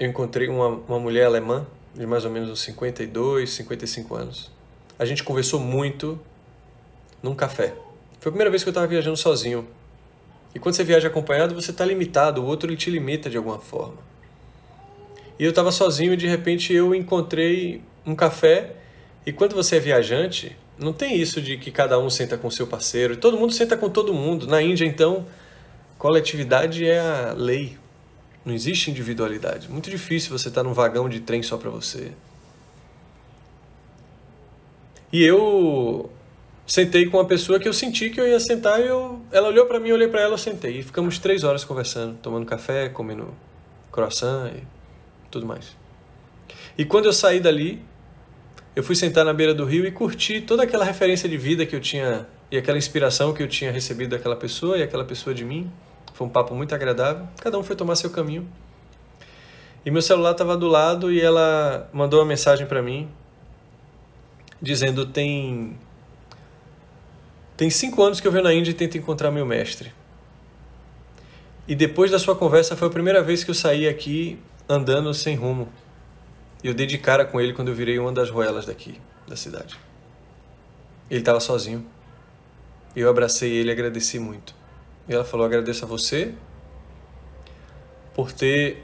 Eu encontrei uma mulher alemã, de mais ou menos uns 52, 55 anos. A gente conversou muito num café. Foi a primeira vez que eu estava viajando sozinho. E quando você viaja acompanhado, você está limitado, o outro ele te limita de alguma forma. E eu estava sozinho e de repente eu encontrei um café. E quando você é viajante, não tem isso de que cada um senta com o seu parceiro. Todo mundo senta com todo mundo. Na Índia, então, coletividade é a lei. Não existe individualidade. Muito difícil você estar num vagão de trem só para você. E eu sentei com uma pessoa que eu senti que eu ia sentar e ela olhou para mim, eu olhei para ela, eu sentei. E ficamos 3 horas conversando, tomando café, comendo croissant e tudo mais. E quando eu saí dali, eu fui sentar na beira do rio e curti toda aquela referência de vida que eu tinha e aquela inspiração que eu tinha recebido daquela pessoa e aquela pessoa de mim. Foi um papo muito agradável. Cada um foi tomar seu caminho. E meu celular estava do lado e ela mandou uma mensagem para mim dizendo: tem 5 anos que eu venho na Índia e tento encontrar meu mestre. E depois da sua conversa foi a primeira vez que eu saí aqui andando sem rumo. E eu dei de cara com ele quando eu virei uma das ruelas daqui, da cidade. Ele estava sozinho. E eu abracei ele e agradeci muito. E ela falou: agradeço a você por ter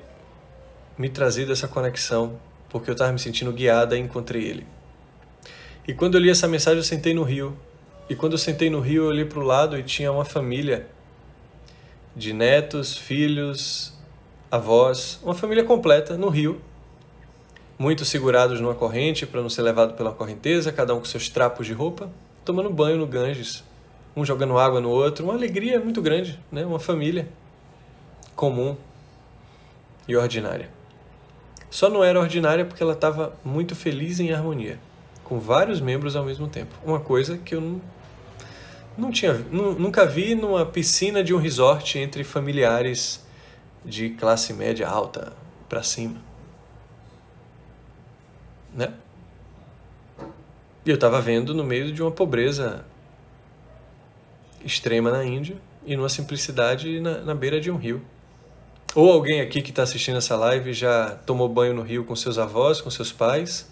me trazido essa conexão, porque eu estava me sentindo guiada e encontrei ele. E quando eu li essa mensagem, eu sentei no rio. E quando eu sentei no rio, eu olhei para o lado e tinha uma família de netos, filhos, avós, uma família completa no rio, muitos segurados numa corrente para não ser levado pela correnteza, cada um com seus trapos de roupa, tomando banho no Ganges, um jogando água no outro, uma alegria muito grande, né? Uma família comum e ordinária. Só não era ordinária porque ela estava muito feliz em harmonia, com vários membros ao mesmo tempo. Uma coisa que eu nunca vi numa piscina de um resort entre familiares de classe média alta para cima, né? E eu estava vendo no meio de uma pobreza extrema na Índia e numa simplicidade na beira de um rio. Ou alguém aqui que está assistindo essa live já tomou banho no rio com seus avós, com seus pais,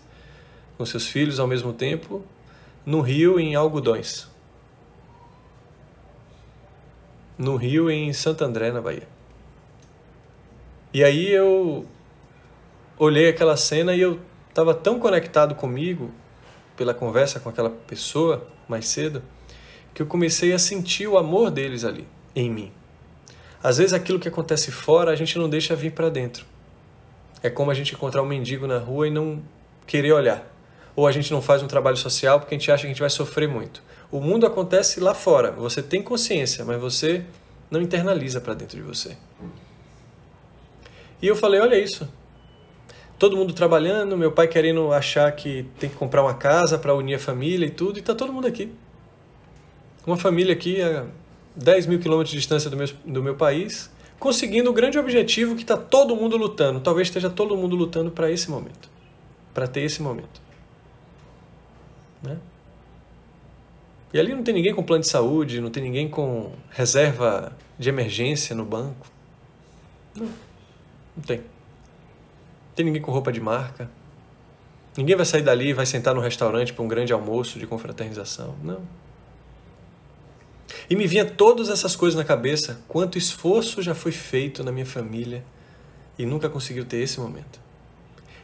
com seus filhos ao mesmo tempo, no rio em algodões. No rio em Santo André, na Bahia. E aí eu olhei aquela cena e eu estava tão conectado comigo, pela conversa com aquela pessoa mais cedo, que eu comecei a sentir o amor deles ali, em mim. Às vezes aquilo que acontece fora, a gente não deixa vir para dentro. É como a gente encontrar um mendigo na rua e não querer olhar. Ou a gente não faz um trabalho social porque a gente acha que a gente vai sofrer muito. O mundo acontece lá fora, você tem consciência, mas você não internaliza para dentro de você. E eu falei, olha isso. Todo mundo trabalhando, meu pai querendo achar que tem que comprar uma casa para unir a família e tudo, e está todo mundo aqui. Uma família aqui a 10 mil quilômetros de distância do meu país, conseguindo o grande objetivo que está todo mundo lutando. Talvez esteja todo mundo lutando para esse momento, para ter esse momento. Né? E ali não tem ninguém com plano de saúde, não tem ninguém com reserva de emergência no banco. Não tem. Não tem ninguém com roupa de marca. Ninguém vai sair dali e vai sentar no restaurante para um grande almoço de confraternização. Não. E me vinha todas essas coisas na cabeça, quanto esforço já foi feito na minha família e nunca conseguiu ter esse momento.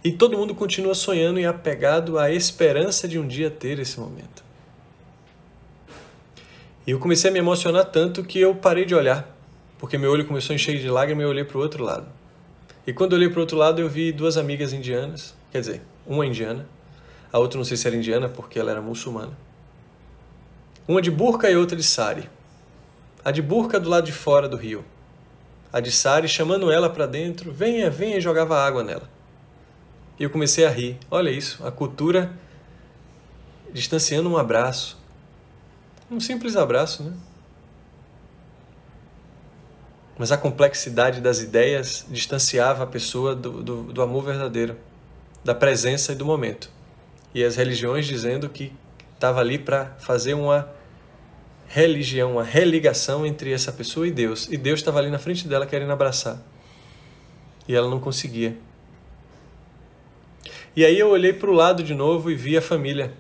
E todo mundo continua sonhando e apegado à esperança de um dia ter esse momento. E eu comecei a me emocionar tanto que eu parei de olhar, porque meu olho começou a encher de lágrimas e eu olhei para o outro lado. E quando eu olhei para o outro lado, eu vi duas amigas indianas, quer dizer, uma indiana, a outra não sei se era indiana porque ela era muçulmana. Uma de burca e outra de sari. A de burca do lado de fora do rio. A de sari chamando ela para dentro, venha, venha, e jogava água nela. E eu comecei a rir. Olha isso, a cultura distanciando um abraço. Um simples abraço, né? Mas a complexidade das ideias distanciava a pessoa do amor verdadeiro, da presença e do momento. E as religiões dizendo que estava ali para fazer uma religião, uma religação entre essa pessoa e Deus. E Deus estava ali na frente dela querendo abraçar. E ela não conseguia. E aí eu olhei para o lado de novo e vi a família.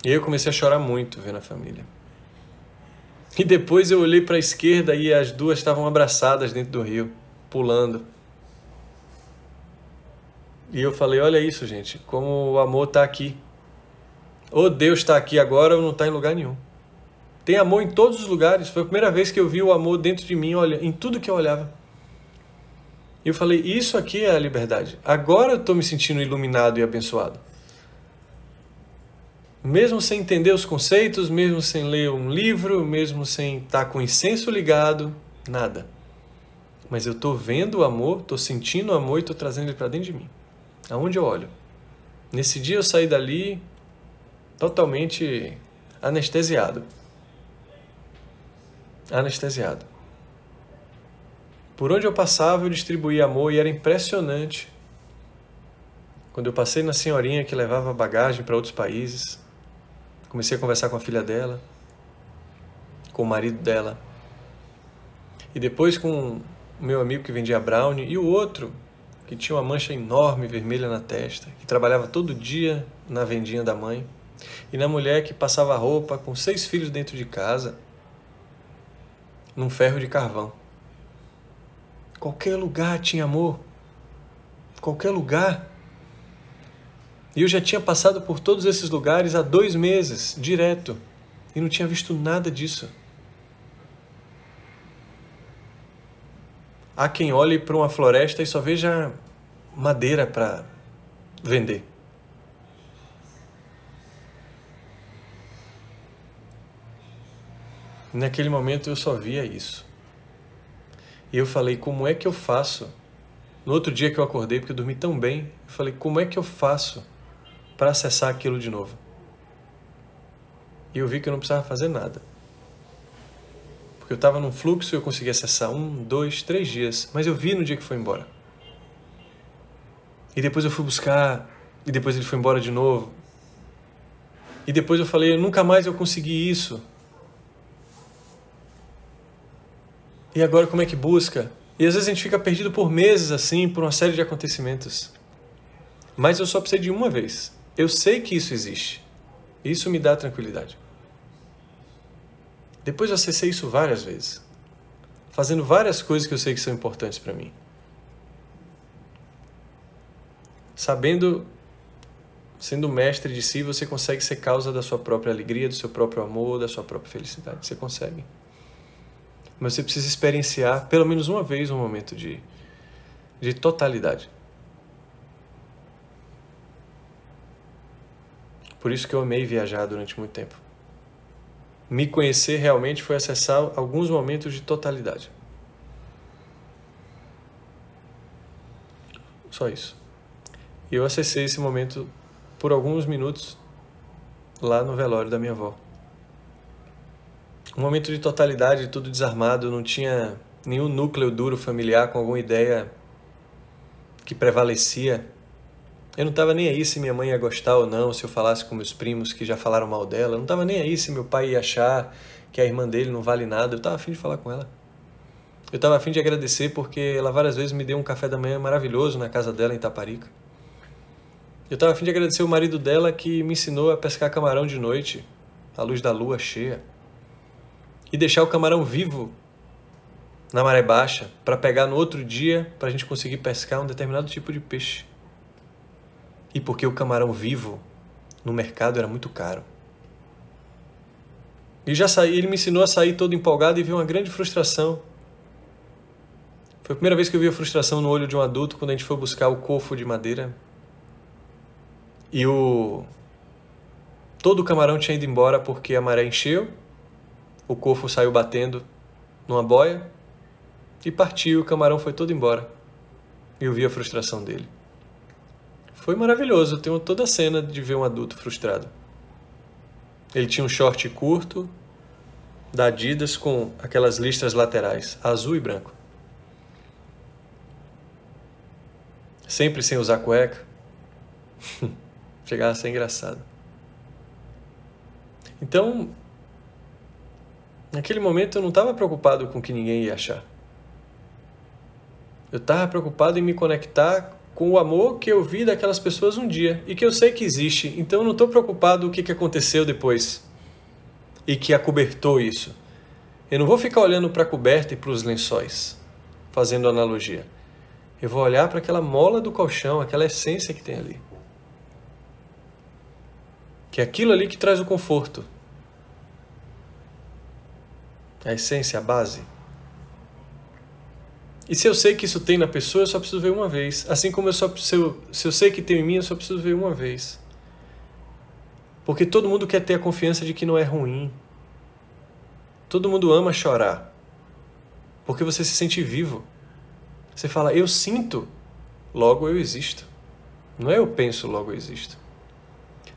E aí eu comecei a chorar muito vendo a família. E depois eu olhei para a esquerda e as duas estavam abraçadas dentro do rio, pulando. E eu falei, olha isso, gente, como o amor está aqui. Ou Deus está aqui agora ou não está em lugar nenhum. Tem amor em todos os lugares. Foi a primeira vez que eu vi o amor dentro de mim, olha, em tudo que eu olhava. E eu falei, isso aqui é a liberdade. Agora eu estou me sentindo iluminado e abençoado. Mesmo sem entender os conceitos, mesmo sem ler um livro, mesmo sem estar com o incenso ligado, nada. Mas eu estou vendo o amor, estou sentindo o amor e estou trazendo ele para dentro de mim. Aonde eu olho. Nesse dia eu saí dali totalmente anestesiado. Anestesiado. Por onde eu passava eu distribuía amor e era impressionante. Quando eu passei na senhorinha que levava bagagem para outros países, comecei a conversar com a filha dela, com o marido dela, e depois com o meu amigo que vendia brownie e o outro que tinha uma mancha enorme vermelha na testa, que trabalhava todo dia na vendinha da mãe, e na mulher que passava roupa com 6 filhos dentro de casa, num ferro de carvão. Qualquer lugar tinha amor. Qualquer lugar. E eu já tinha passado por todos esses lugares há 2 meses, direto, e não tinha visto nada disso. Há quem olhe para uma floresta e só veja madeira para vender. Naquele momento eu só via isso. E eu falei, como é que eu faço? No outro dia que eu acordei, porque eu dormi tão bem, eu falei, como é que eu faço para acessar aquilo de novo? E eu vi que eu não precisava fazer nada. Porque eu estava num fluxo e eu consegui acessar 1, 2, 3 dias. Mas eu vi no dia que foi embora. E depois eu fui buscar, e depois ele foi embora de novo. E depois eu falei, nunca mais eu consegui isso. E agora como é que busca? E às vezes a gente fica perdido por meses assim, por uma série de acontecimentos. Mas eu só precisei de uma vez. Eu sei que isso existe. Isso me dá tranquilidade. Depois eu acessei isso várias vezes. Fazendo várias coisas que eu sei que são importantes para mim. Sabendo, sendo mestre de si, você consegue ser causa da sua própria alegria, do seu próprio amor, da sua própria felicidade. Você consegue. Mas você precisa experienciar pelo menos uma vez um momento de totalidade. Por isso que eu amei viajar durante muito tempo. Me conhecer realmente foi acessar alguns momentos de totalidade. Só isso. E eu acessei esse momento por alguns minutos lá no velório da minha avó. Um momento de totalidade, tudo desarmado, não tinha nenhum núcleo duro familiar com alguma ideia que prevalecia. Eu não estava nem aí se minha mãe ia gostar ou não, se eu falasse com meus primos que já falaram mal dela. Eu não estava nem aí se meu pai ia achar que a irmã dele não vale nada. Eu estava a fim de falar com ela. Eu estava a fim de agradecer porque ela várias vezes me deu um café da manhã maravilhoso na casa dela em Itaparica. Eu estava a fim de agradecer o marido dela que me ensinou a pescar camarão de noite, à luz da lua cheia. E deixar o camarão vivo na maré baixa para pegar no outro dia para a gente conseguir pescar um determinado tipo de peixe. E porque o camarão vivo no mercado era muito caro. E ele me ensinou a sair todo empolgado e vi uma grande frustração. Foi a primeira vez que eu vi a frustração no olho de um adulto quando a gente foi buscar o cofo de madeira. E todo o camarão tinha ido embora porque a maré encheu, o cofo saiu batendo numa boia e partiu, o camarão foi todo embora. E eu vi a frustração dele. Foi maravilhoso, eu tenho toda a cena de ver um adulto frustrado. Ele tinha um short curto, da Adidas, com aquelas listras laterais, azul e branco. Sempre sem usar cueca. Chegava a ser engraçado. Então, naquele momento eu não estava preocupado com o que ninguém ia achar. Eu estava preocupado em me conectar com o amor que eu vi daquelas pessoas um dia e que eu sei que existe. Então eu não estou preocupado com o que aconteceu depois e que acobertou isso. Eu não vou ficar olhando para a coberta e para os lençóis, fazendo analogia. Eu vou olhar para aquela mola do colchão, aquela essência que tem ali. Que é aquilo ali que traz o conforto. A essência, a base. E se eu sei que isso tem na pessoa, eu só preciso ver uma vez. Assim como se eu sei que tem em mim, eu só preciso ver uma vez. Porque todo mundo quer ter a confiança de que não é ruim. Todo mundo ama chorar. Porque você se sente vivo. Você fala, eu sinto, logo eu existo. Não é eu penso, logo eu existo.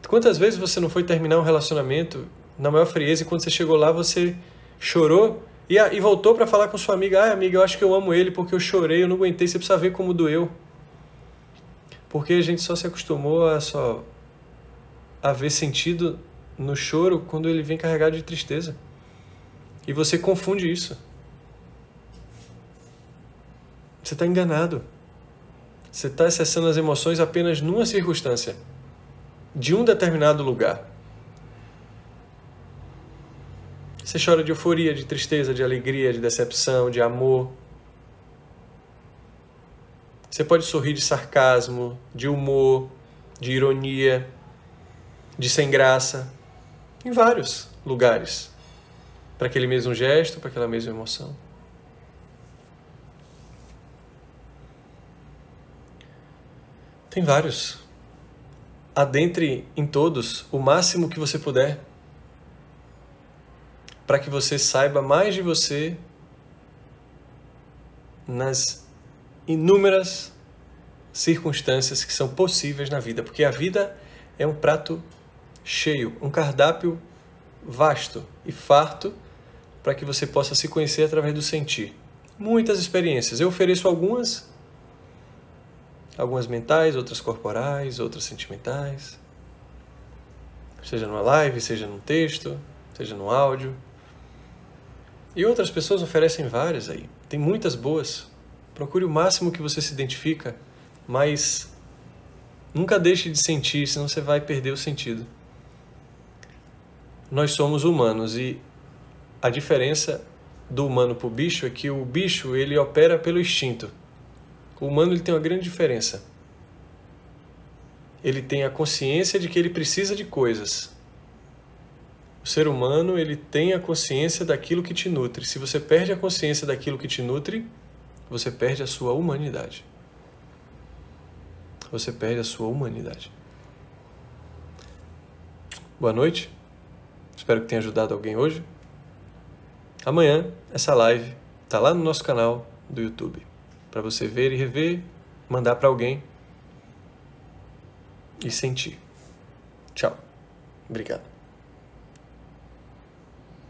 Quantas vezes você não foi terminar um relacionamento na maior frieza e quando você chegou lá você chorou e voltou para falar com sua amiga, amiga, eu acho que eu amo ele porque eu chorei, eu não aguentei, você precisa ver como doeu. Porque a gente só se acostumou a ver sentido no choro quando ele vem carregado de tristeza. E você confunde isso. Você está enganado. Você está acessando as emoções apenas numa circunstância, de um determinado lugar. Você chora de euforia, de tristeza, de alegria, de decepção, de amor. Você pode sorrir de sarcasmo, de humor, de ironia, de sem graça, em vários lugares, para aquele mesmo gesto, para aquela mesma emoção. Tem vários. Adentre em todos o máximo que você puder. para que você saiba mais de você nas inúmeras circunstâncias que são possíveis na vida, porque a vida é um prato cheio, um cardápio vasto e farto para que você possa se conhecer através do sentir. Muitas experiências. Eu ofereço algumas mentais, outras corporais, outras sentimentais. Seja numa live, seja num texto, seja no áudio. E outras pessoas oferecem várias aí. Tem muitas boas. Procure o máximo que você se identifica, mas nunca deixe de sentir, senão você vai perder o sentido. Nós somos humanos e a diferença do humano para o bicho é que o bicho ele opera pelo instinto. O humano ele tem uma grande diferença. Ele tem a consciência de que ele precisa de coisas. O ser humano ele tem a consciência daquilo que te nutre. Se você perde a consciência daquilo que te nutre, você perde a sua humanidade. Você perde a sua humanidade. Boa noite. Espero que tenha ajudado alguém hoje. Amanhã, essa live está lá no nosso canal do YouTube. Para você ver e rever, mandar para alguém e sentir. Tchau. Obrigado.